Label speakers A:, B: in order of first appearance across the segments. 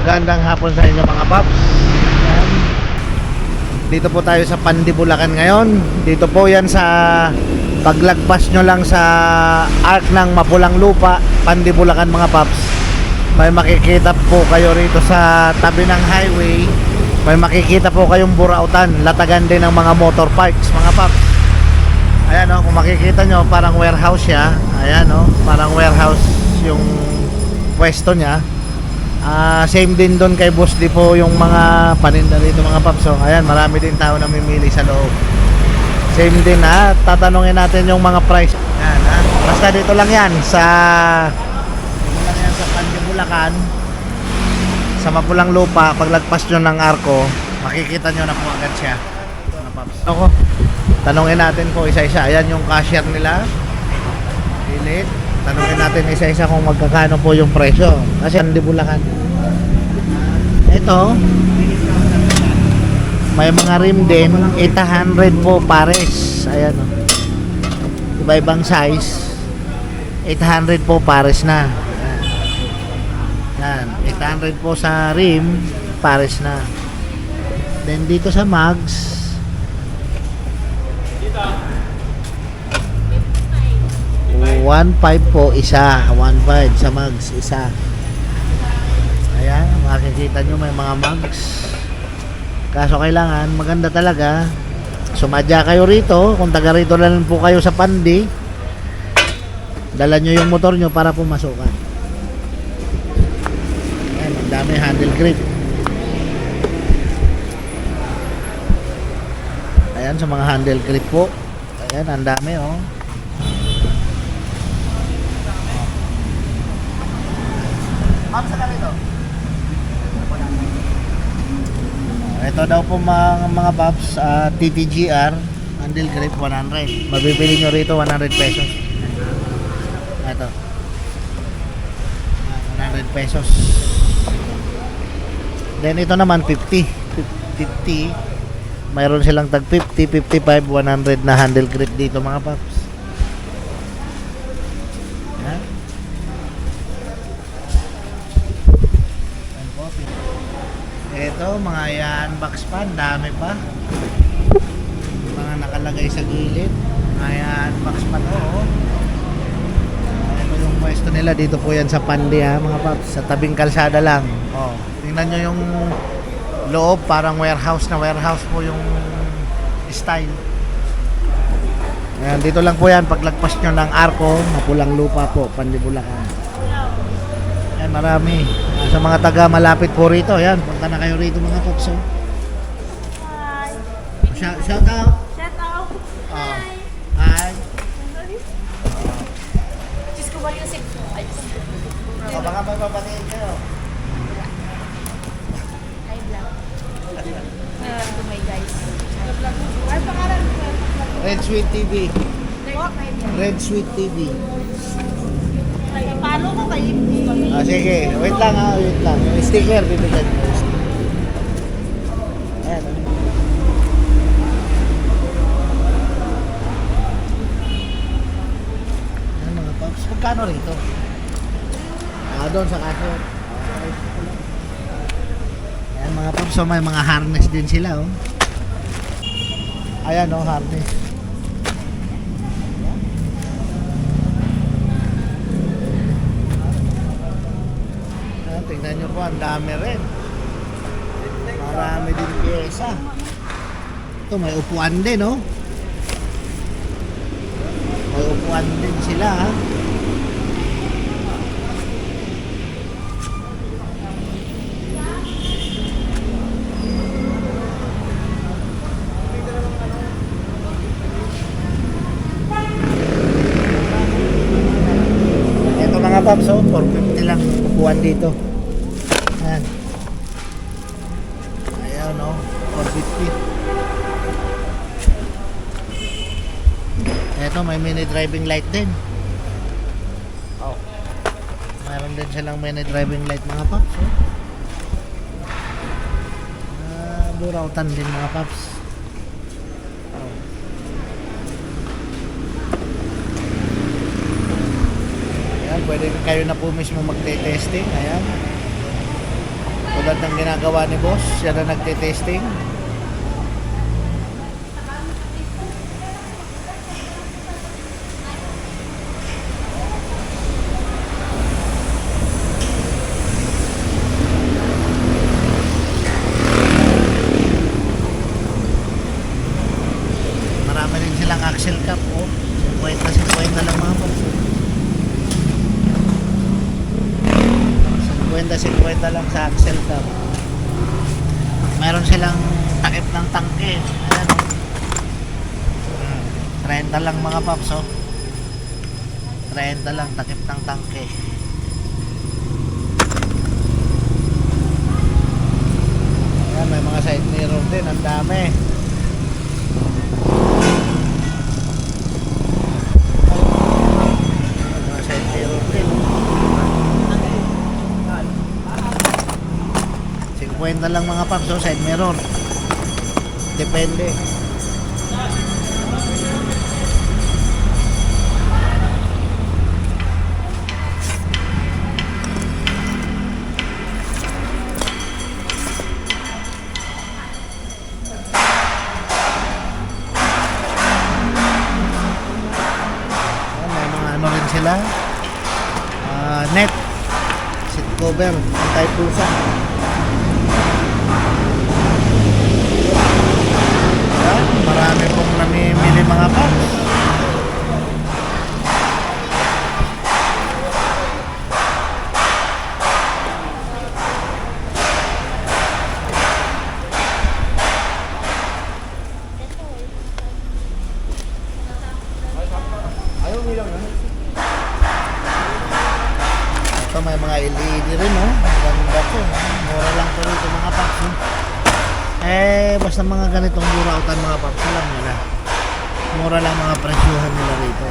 A: Magandang hapon sa inyo mga paps. Ayan. Dito po tayo sa Pandi, Bulacan ngayon. Dito po yan sa paglagpas nyo lang sa arc ng Mapulang Lupa, Pandi, Bulacan mga paps. May makikita po kayo rito sa tabi ng highway. May makikita po kayong burautan, latagan din ng mga motor parks mga paps. Ayan o, kung makikita nyo parang warehouse siya. Ayan o, parang warehouse yung pwesto niya. Same din doon kay Boss Di po yung mga paninda dito mga paps. So, ayan, marami din tao na mimili sa loob. Same din ha, tatanungin natin yung mga price. Ayan ha, basta dito lang yan sa Pandi, Bulacan, sa Mapulang Lupa. Paglagpas nyo ng arko, makikita nyo na po agad siya mga paps. Ako, tanungin natin po isa-isa. Ayan yung cashier nila, pilit. Tanungin natin isa-isa kung magkakano po yung presyo. Kasi Pandi, Bulacan. Ito, may mga rim din, 800 po pares. Ayan o, iba-ibang size, 800 po pares na. Ayan, 800 po sa rim, pares na. Then dito sa mags, 1.5 po isa, 1.5 sa mags isa. Ayan, makikita nyo may mga mags. Kaso kailangan maganda talaga, sumadya kayo rito. Kung taga rito lang po kayo sa Pandi, dala nyo yung motor nyo para pumasukan. Ayan, ang dami handle grip. Ayan, sa mga handle grip po. Ayan, ang dami oh. Ma'am, saan ka rito? Ito daw po mga paps, TTGR handle grip 100. Mabibili nyo rito 100 pesos. Ito 100 pesos. Then ito naman 50. Mayroon silang tag 50, 55, 100 na handle grip dito mga paps. Yan. Ito, mga yan box pan, dami pa. Mga nakalagay sa gilid. Mga yan box pan, oo. Ito yung pwesto nila, dito po yan sa Pandi ha, mga paps. Sa tabing kalsada lang. Oh, tingnan nyo yung loob, parang warehouse na warehouse po yung style. Ayan, dito lang po yan, paglagpas nyo ng arko, Mapulang Lupa po, Pandi, Bulacan. Ayan, marami. Sa mga taga malapit po rito, ayan, punta na kayo rito mga paps.
B: Hi.
A: Shout out.
B: Shout out.
A: Hi. Hi.
B: Diyos ko ba yung sip? Ay,
A: Baka may papatiin kayo.
B: hi vlog. To my guys. Ay, pangalan mo.
A: Red Sweet TV.
B: What?
A: Red Sweet TV.
B: Ay, paano ko kayo?
A: Sige, wait lang ha, wait lang. Yung sticker, bibigyan ko. Ayan. Ayan mga paps, magkano rito? Doon sa cashier. Ayan mga paps, so may mga harness din sila oh. Ayan oh, harness. Tingnan nyo po, ang dami rin. Marami din pyesa. Ito, may upuan din, no? May upuan din sila, ha? Ito mga paps, oh, 450 lang upuan dito. Ayan. Ayan o, 450. Eto, may mini driving light din. Oh. Mayroon din silang mini driving light mga paps. Oh. Burautan din mga paps. Oh. Ayan, pwede kayo na po mismo magte-testing. Ayan. tulad ng ginagawa ni boss, siya na nagte-testing. Marami rin silang axle cap, oh. 50 lang mga boss. 50 lang sa axle cap. Meron silang takip ng tangke. Ayan, oh. 30 lang mga paps, oh. 30 lang takip ng tangke. Ayan, may mga side mirror din, ang dami. Mga side mirror din. 50 lang mga paps, oh, side mirror. Depende. Ayan, may mga ano rin sila. Net. Seat cover. Anti-pusa. Marami pong namimili mga paps. Ito may mga LED rin, oh. Ganda po, oh. Mura lang po rito mga paps, oh. Basta mga ganitong burautan mga paps, alam nyo na. Mura lang mga presyuhan nila rito.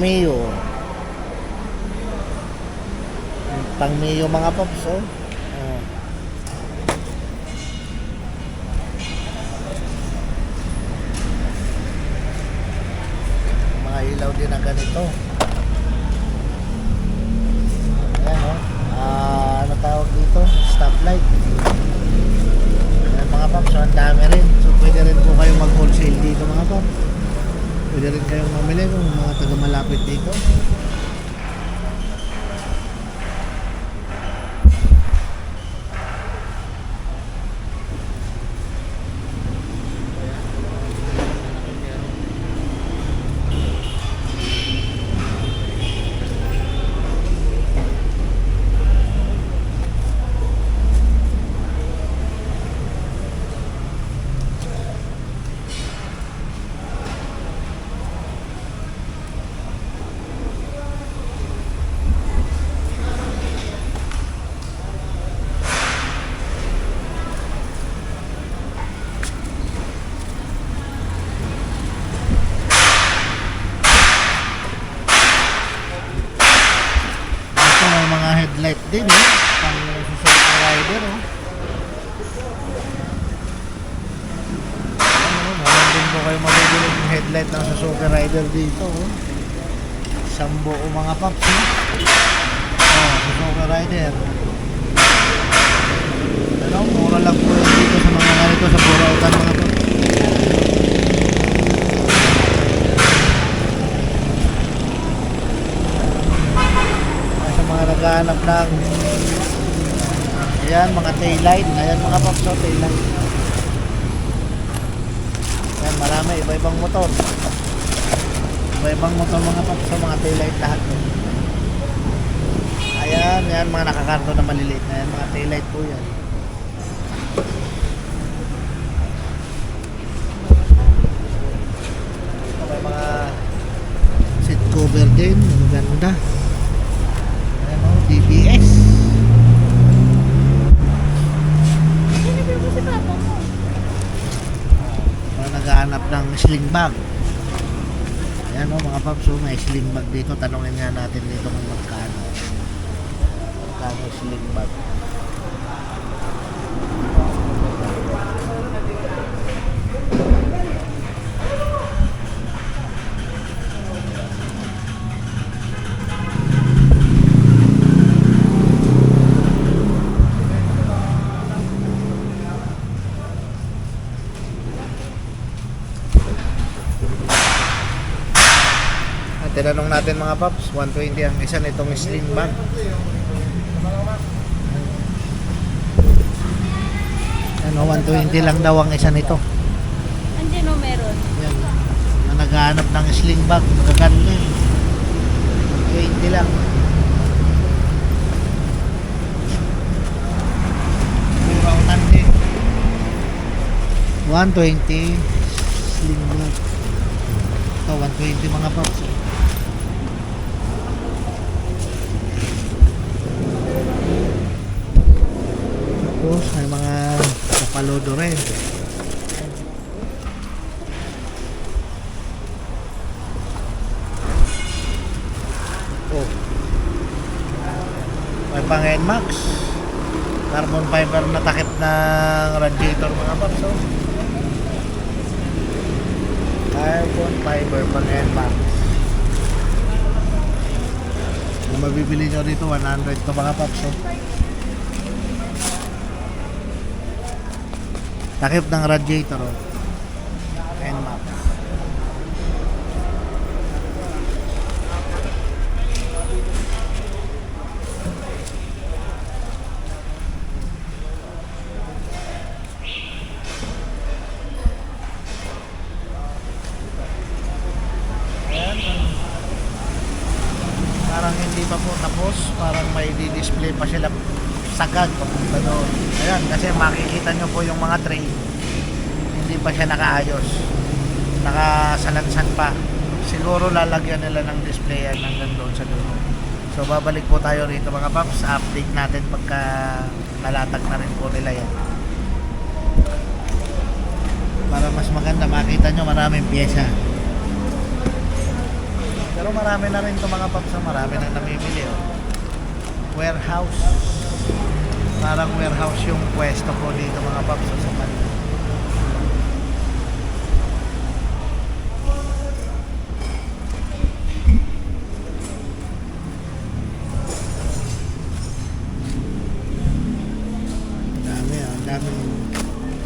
A: Mio. Pang Mio mga paps, oh. Oh. Mga ilaw din na ganito. Ayan, oh. Ano tawag dito? Stoplight. Ayan mga paps, oh, ang dami rin. So pwede rin po kayo mag-wholesale dito mga paps. Pwede rin kayong mamili kung mga taga malapit dito. Headlight din, eh. Pang Suzuki Rider, oh. Meron din po kayo mabibili yung headlight ng Suzuki Rider dito, oh. Isang buo mga paps, eh. Oh, Suzuki Rider. Pero mura lang po yun dito sa mga ganito sa burautan mga paps. Naghahanap ng ayan mga taillight, ayan mga paps, oh, taillight. Ayan, marami iba-ibang motor, iba-ibang motor mga paps, oh, mga taillight lahat, oh. Ayan, ayan mga nakakarto na maliliit na yan, mga taillight po yan. Ito may mga seat cover din, maganda. DBS. Naghahanap naghahanap ng sling bag. Ayan o mga paps, may sling bag dito. Tanungin nga natin dito kung magkano. Magkano sling bag. Tinanong natin mga paps, 120 ang isa nitong sling bag. Ano, 120 lang daw ang isa nito.
B: Andiyan o meron.
A: Yan. Na naghahanap ng sling bag, magaganda yun. 120 lang. Murautan din. 120 sling bag. Ito, 120 mga paps. Tapos may mga kapalodo rin. Oh. May pang NMAX. Carbon fiber na takip ng radiator mga paps. Oh. Carbon fiber pang NMAX. Kung mabibili nyo rito 100 to mga paps. Oh. Takip ng radiator oh. NMAX. Ayan. Parang hindi pa po tapos, parang may di-display pa sila sagad papunta doon. Ayan, kasi makikita nyo po yung mga tray, hindi pa siya nakaayos, nakasalansan pa. Siguro lalagyan nila ng display yan hanggang doon sa dulo. So babalik po tayo rito mga paps, update natin pagka nalatag na rin po nila yan, para mas maganda makita nyo maraming pyesa. Pero marami na rin ito mga paps, marami na namimili oh. Warehouse, parang warehouse yung pwesto po dito mga paps sa Manila. Ang daming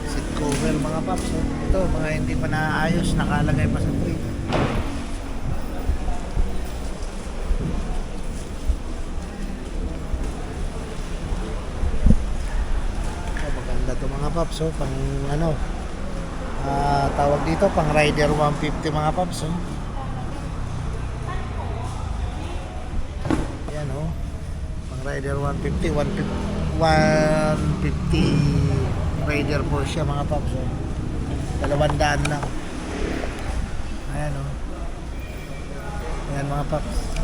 A: seat cover mga paps oh. Ito mga hindi pa naayos, nakalagay pa sa tree. Mga paps oh, pang ano tawag dito, pang Rider 150 mga paps oh. Yan oh, pang Rider 150 Rider po siya mga paps oh. 200 lang. Ayan oh. Ayan mga paps.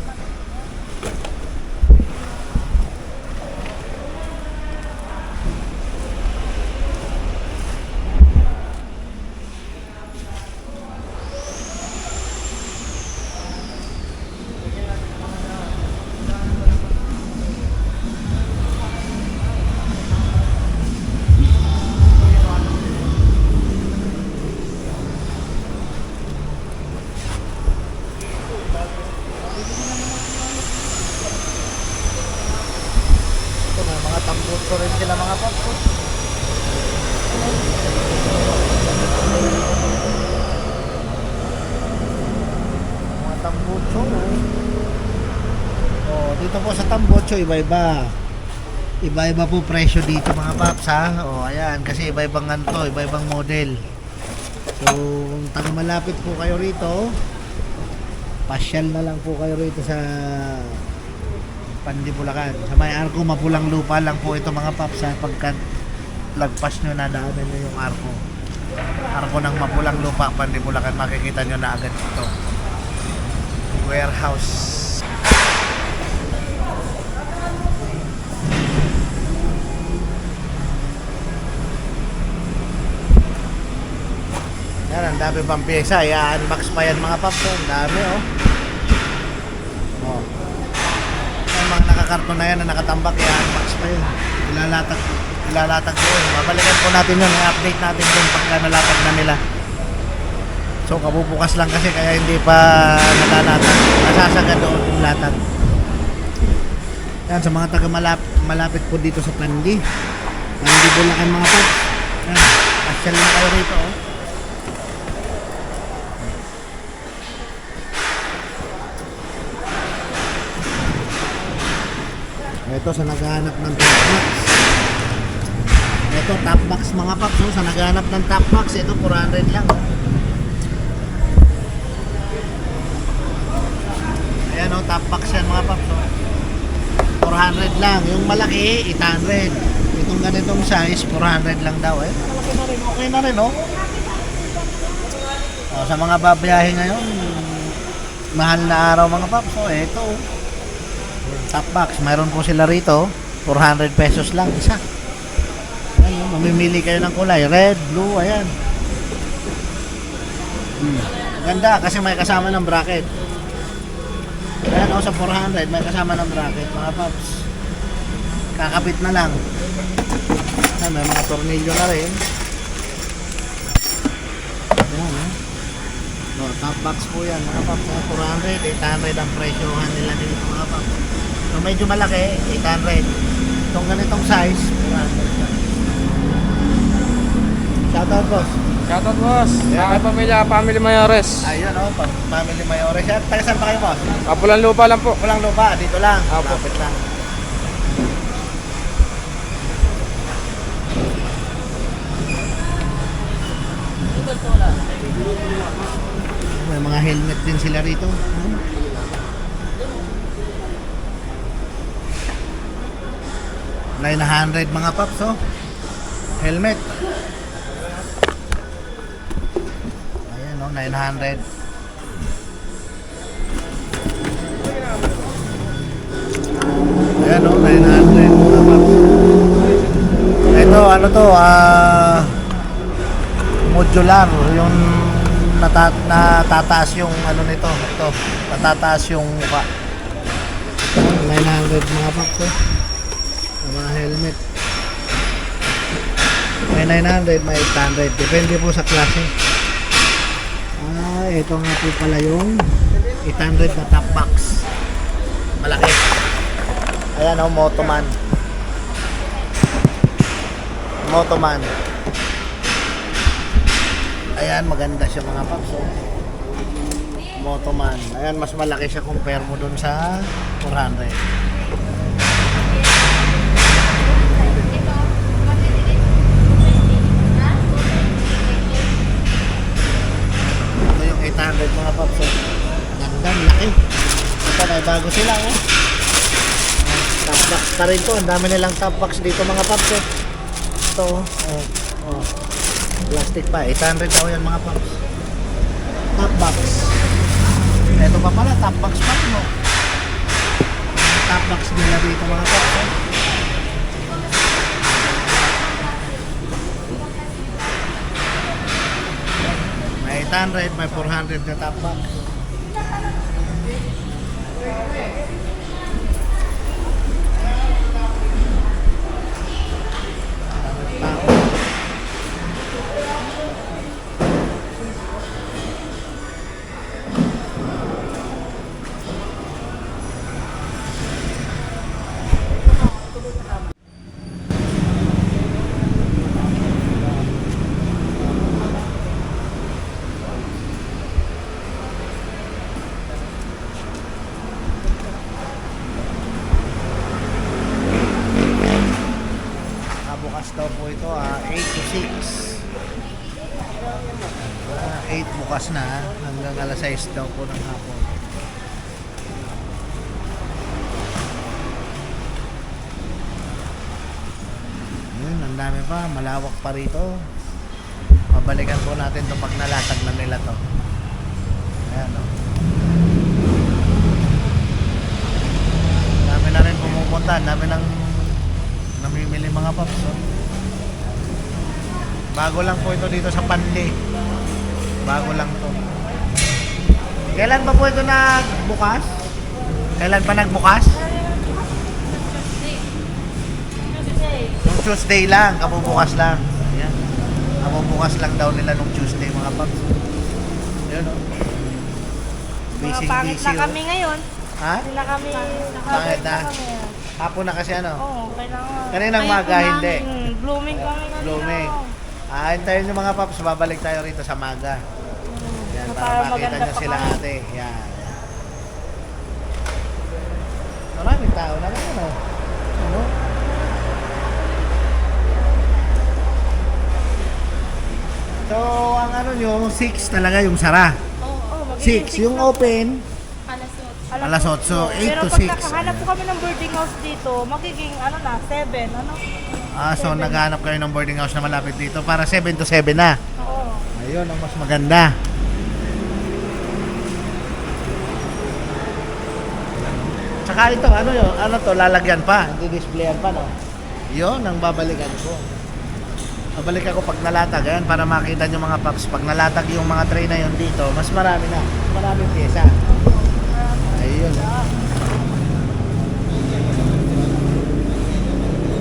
A: Tambutso rin sila mga paps oh. Mga tambutso oh. Dito po sa tambutso iba-iba po presyo dito mga paps ha. Oh, ayan, kasi iba-ibang ganito, iba-ibang model. So kung taga malapit po kayo rito, pasyal na lang po kayo rito sa Pandibulacan. Sa may Arco Mapulang Lupa lang po ito mga paps ha. Pagka lagpas nyo na daanan nyo yung Arco ng Mapulang Lupa, Pandibulacan, makikita nyo na agad ito. Warehouse. Yan, ang dami pang pyesa. I-unbox pa yan mga paps. Ang dami oh. Oh. Yung mga nakakarton na yan na nakatambak, i-unbox pa yun. Ilalatag ko yun. Babalikan po natin yun. I-update natin yun pagka nalatag na nila. So kabubukas lang kasi kaya hindi pa nalalatag. Nasasagad doon yung latag. Yan, sa mga taga malapit po dito sa Pandi. Pandi Bulacan mga paps. Yan, pasyal na kayo rito oh. Ito sa naghahanap ng top box. Ito top box mga paps oh. Sa naghahanap ng top box, ito 400 lang oh. Ayan oh, top box yan mga paps oh. 400 lang. Yung malaki 800. Itong ganitong size 400 lang daw eh. Malaki na rin, okay na rin oh. Oh, sa mga babiyahe ngayon, mahal na araw mga paps oh. Ito oh. Top box, mayroon po sila rito 400 pesos lang isa. Ayan, mamimili kayo ng kulay red, blue, ayan. Ganda kasi may kasama ng bracket. Ayan o, sa 400 may kasama ng bracket mga paps. Kakabit na lang. Ayan, may mga tornilyo na rin. Ayan o. No, top box po yan mga paps. 400, 800 ang presyohan nila dito mga paps. So medyo malaki, 800. Itong ganitong size, 400. Shoutout boss.
C: Shoutout boss.
A: Yeah.
C: Sa pamilya, Family Mayores.
A: Ayun o, Family Mayores. Taga saan pa kayo boss?
C: Kapulan lupa lang po.
A: Walang lupa, dito lang.
C: Apo.
A: Lapit lang. May mga helmet din sila rito. 900 mga paps oh. Helmet. Ayan oh, 900. Ayan oh, 900 mga paps. Ito ano to, modular, yung natataas yung ano nito, ito, natataas yung mukha. 900 mga paps oh. Mga helmet. May 900, may 800. Depende po sa klase. Ito nga po pala yung 800 na top box. Malaki. Ayan o, Motoman. Motoman. Ayan, maganda siya mga paps. Motoman. Ayan, mas malaki siya compare mo dun sa 400. Ito yung 800 mga paps. Ganda, laki. Ito, may bago sila oh. Top box pa rin to. Ang dami nilang top box dito mga paps. Ito oh. Plastic pa. 800 daw yan mga paps. Top box. Ito pa pala, top box pa rin oh. Top box nila dito mga paps oh. May 800, may 400 na top box. Bukas daw po ito 8 to 6. 8 bukas na hanggang alas 6 daw po ng hapon. Yun, ang dami pa, malawak pa rito. Pabalikan po natin ito pag nalatag na nila to. Ayan o. Dami na rin pumupunta, dami nang namimili mga paps oh. Bago lang po ito dito sa Pandi. Bago lang to. Kailan ba po ito nagbukas? Kailan pa nagbukas? Nung Tuesday lang, kabubukas lang. Yan. Kabubukas lang daw nila nung Tuesday mga paps. Yun o.
B: Mga
A: Busy,
B: pangit
A: busy.
B: na kami ngayon.
A: Ha?
B: Hindi na kami.
A: Pangit na?
B: Kami.
A: Hapon na kasi ano?
B: Oo, kailangan.
A: Kaninang maga, hindi.
B: Blooming kami kanina.
A: Blooming. Hintayin nyo mga paps, babalik tayo rito sa maga. Yan,
B: So,
A: para makita
B: maganda
A: nyo
B: pa
A: sila
B: kami.
A: ate. Yan. Maraming tao naman ano. Ano? So, ang ano nyo, 6 talaga yung sara.
B: Oo,
A: 6. Yung open, alas 8. 8
B: Pero
A: to
B: pag
A: 6.
B: nakahanap po kami ng boarding house dito, magiging ano na, 7. Ano?
A: So naghahanap kayo ng boarding house na malapit dito para 7 to 7 na.
B: Oo.
A: Ayun, ang mas maganda. Tsaka ito, ano to, lalagyan pa, hindi displayan pa, no? Yun, ang babalikan ko. Babalik ako pag nalatag, ayan, para makita nyo mga paps. Pag nalatag yung mga tray na yun dito, mas marami na. Maraming pyesa. Ayun.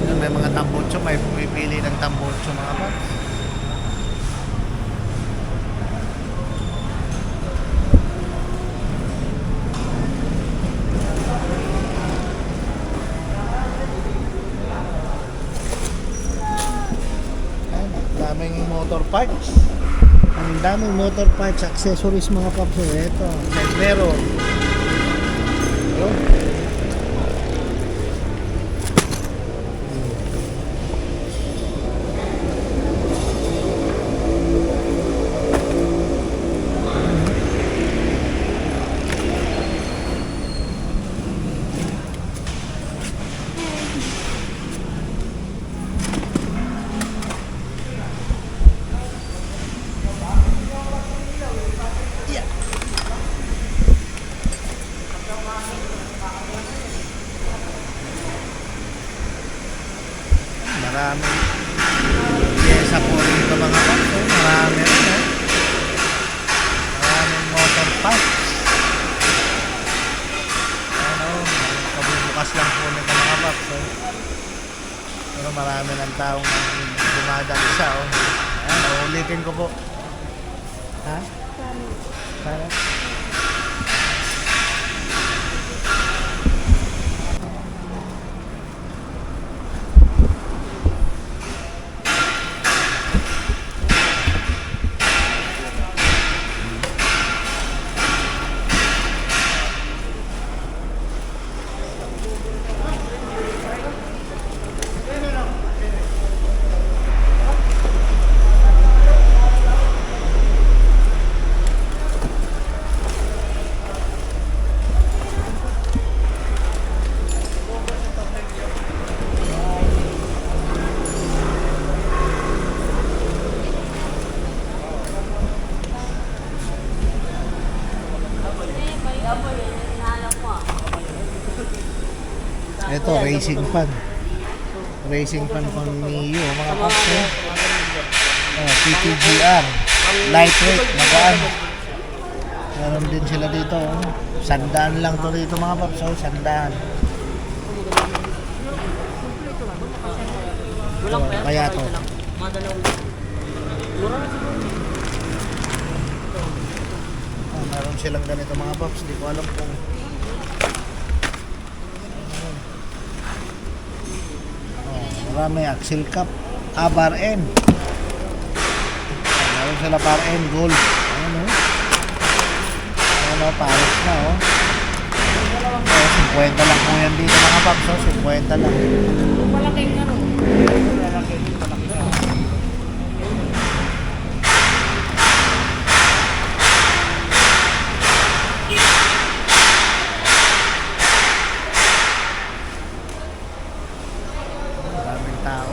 A: Yun, may mga tambutso, may pumipili ng tambutso mga paps. Daming motor parts. Ang daming motor parts, accessories mga paps. Ito, meron. Ayun. Marami. Pyesa po rito mga paps. Marami rin eh. Maraming motor parts. Ano, kabubukas lang po nito mga paps. Pero marami ng taong dumadang isa. Ayan, ulitin ko po. Ha? Para? Ito, racing fan. Racing fan pang Mio, mga paps. PTGR. Lightweight, magaan. Meron din sila dito. Sandaan lang to dito mga paps. Sandaan. Kaya to. Meron silang ganito mga paps. Di ko alam kung marami axle cap, bar N. Meron sila bar N gold. Ano, pares na oh. 50 lang po yan dito mga paps. 50 lang.
B: Malaking ano.
A: Maraming tao.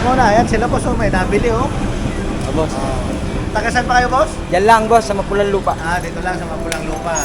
A: muna. Ayan sila boss, oh, may nabili oh.
C: Boss.
A: Taga saan pa kayo boss?
C: Yan lang boss, sa Mapulang Lupa.
A: Dito lang sa Mapulang Lupa.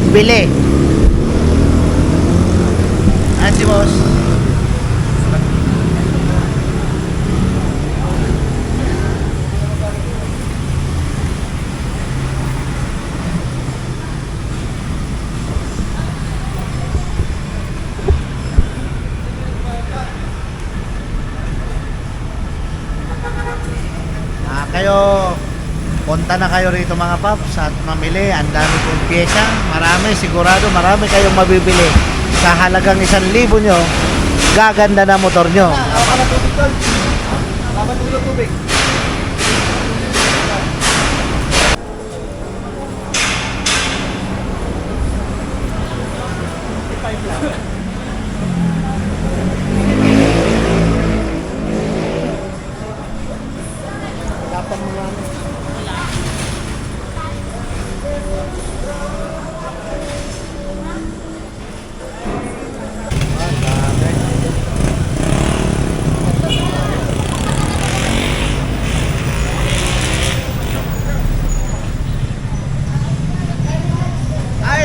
A: Bili. Si boss. Kayo punta na kayo rito mga paps at mamili. Ang dami kong pyesa. Marami, sigurado marami kayong mabibili. Sa halagang 1,000 nyo, gaganda na motor nyo.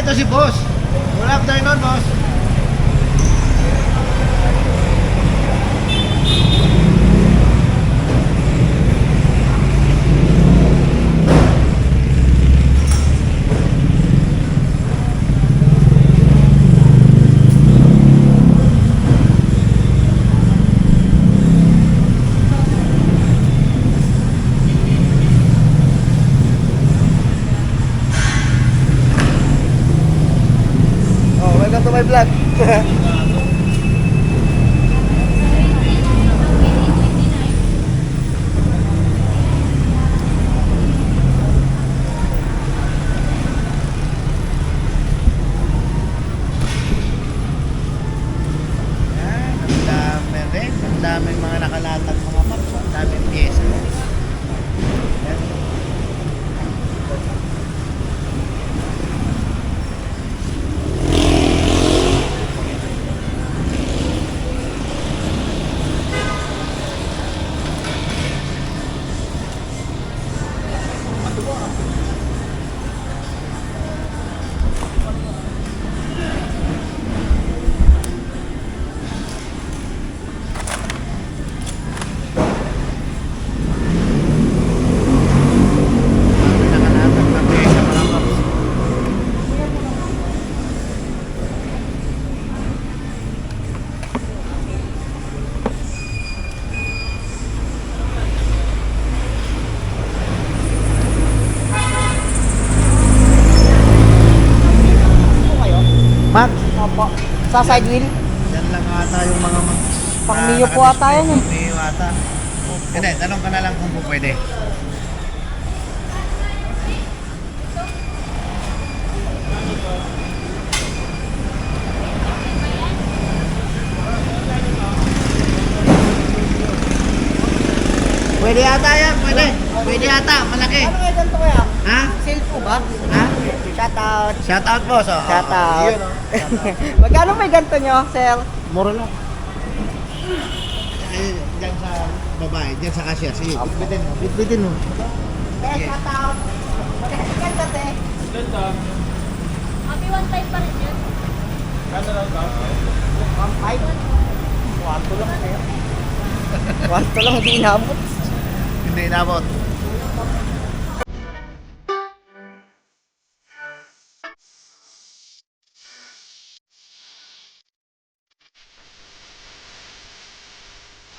A: Ito si boss. Good afternoon, boss. Welcome to my vlog. Ang daming mga nakalatag mga maps, ang daming pyesa.
B: Sa side wheel?
A: Yan lang ata yung mga
B: Pang Mio po ata yan eh.
A: Mio ata. Hindi, tanong ka na lang kung pwede. Pwede ata yan, pwede. Pwede ata, malaki.
B: Ano kaya ganito kaya?
A: Ha?
B: Sale po ba?
A: Ha?
B: Shout out.
A: Shout out boss. Oh.
B: Shout out.
A: Yun, oh.
B: Magkano may ganito nyo, sir?
A: Mura lang. Ay, dyan sa babae, dyan sa cashier. Sige, bitbitin mo. Bitbitin mo.
B: Eh, shout out. Magkano ganito, te?
D: Happy 1.5 pa rin yun.
B: 1.5? 1 lang, sir. 1 lang, di inabot.
A: Hindi inabot.